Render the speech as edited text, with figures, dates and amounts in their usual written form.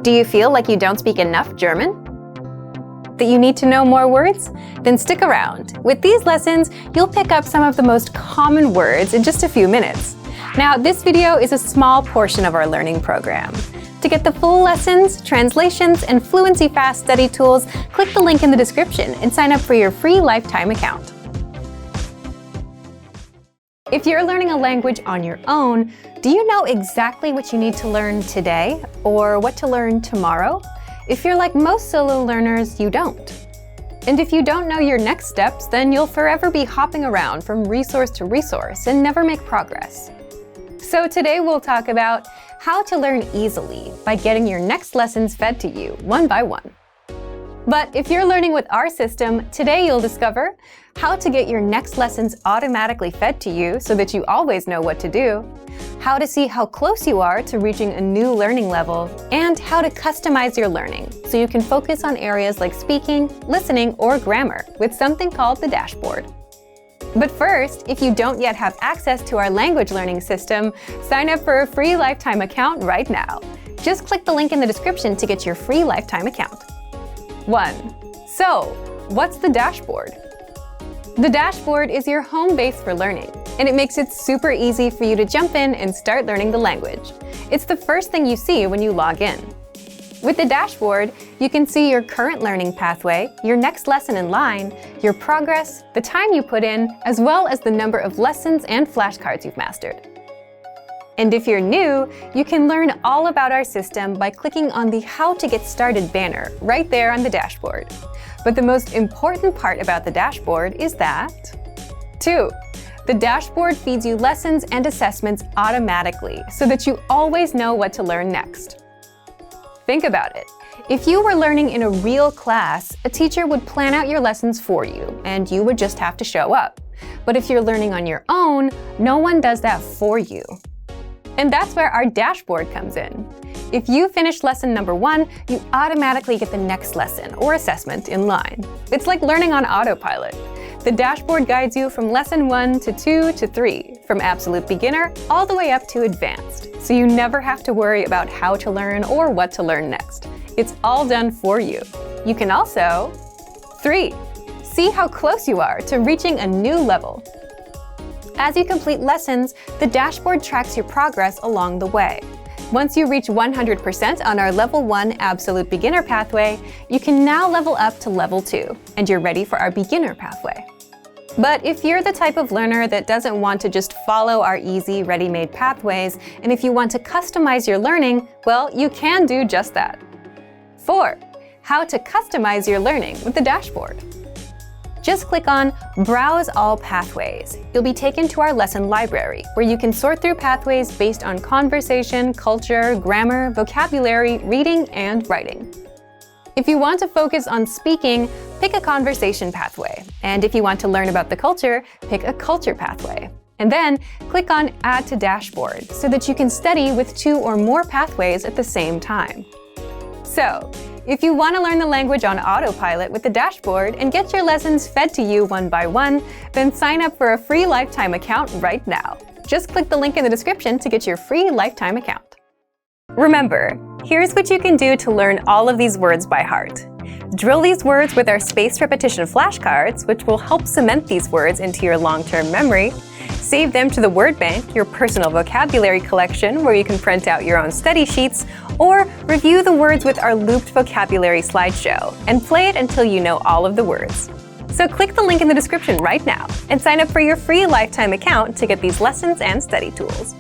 Do you feel like you don't speak enough German? That you need to know more words? Then stick around. With these lessons, you'll pick up some of the most common words in just a few minutes. Now, this video is a small portion of our learning program. To get the full lessons, translations, and fluency fast study tools, click the link in the description and sign up for your free lifetime account. If you're learning a language on your own, do you know exactly what you need to learn today or what to learn tomorrow? If you're like most solo learners, you don't. And if you don't know your next steps, then you'll forever be hopping around from resource to resource and never make progress. So today we'll talk about how to learn easily by getting your next lessons fed to you one by one. But if you're learning with our system, today you'll discover how to get your next lessons automatically fed to you so that you always know what to do, how to see how close you are to reaching a new learning level, and how to customize your learning so you can focus on areas like speaking, listening, or grammar with something called the dashboard. But first, if you don't yet have access to our language learning system, sign up for a free lifetime account right now. Just click the link in the description to get your free lifetime account. 1. So, what's the dashboard? The dashboard is your home base for learning, and it makes it super easy for you to jump in and start learning the language. It's the first thing you see when you log in. With the dashboard, you can see your current learning pathway, your next lesson in line, your progress, the time you put in, as well as the number of lessons and flashcards you've mastered. And if you're new, you can learn all about our system by clicking on the How to Get Started banner right there on the dashboard. But the most important part about the dashboard is that 2. The dashboard feeds you lessons and assessments automatically so that you always know what to learn next. Think about it. If you were learning in a real class, a teacher would plan out your lessons for you, and you would just have to show up. But if you're learning on your own, no one does that for you. And that's where our dashboard comes in. If you finish lesson number 1, you automatically get the next lesson or assessment in line. It's like learning on Autopilot. The dashboard guides you from lesson 1 to 2 to 3, from absolute beginner all the way up to advanced, so you never have to worry about how to learn or what to learn next. It's all done for you. You can also 3. See how close you are to reaching a new level. As you complete lessons, the dashboard tracks your progress along the way. Once you reach 100% on our Level 1 Absolute Beginner pathway, you can now level up to Level 2, and you're ready for our Beginner pathway. But if you're the type of learner that doesn't want to just follow our easy, ready-made pathways, and if you want to customize your learning, well, you can do just that. 4. How to customize your learning with the dashboard. Just click on Browse All Pathways. You'll be taken to our lesson library, where you can sort through pathways based on conversation, culture, grammar, vocabulary, reading, and writing. If you want to focus on speaking, pick a conversation pathway. And if you want to learn about the culture, pick a culture pathway. And then click on Add to Dashboard so that you can study with 2 or more pathways at the same time. So, if you want to learn the language on Autopilot with the dashboard and get your lessons fed to you one by one, then sign up for a free lifetime account right now. Just click the link in the description to get your free lifetime account. Remember, here's what you can do to learn all of these words by heart. Drill these words with our spaced repetition flashcards, which will help cement these words into your long-term memory. Save them to the word bank, your personal vocabulary collection, where you can print out your own study sheets, or review the words with our looped vocabulary slideshow, and play it until you know all of the words. So click the link in the description right now and sign up for your free lifetime account to get these lessons and study tools.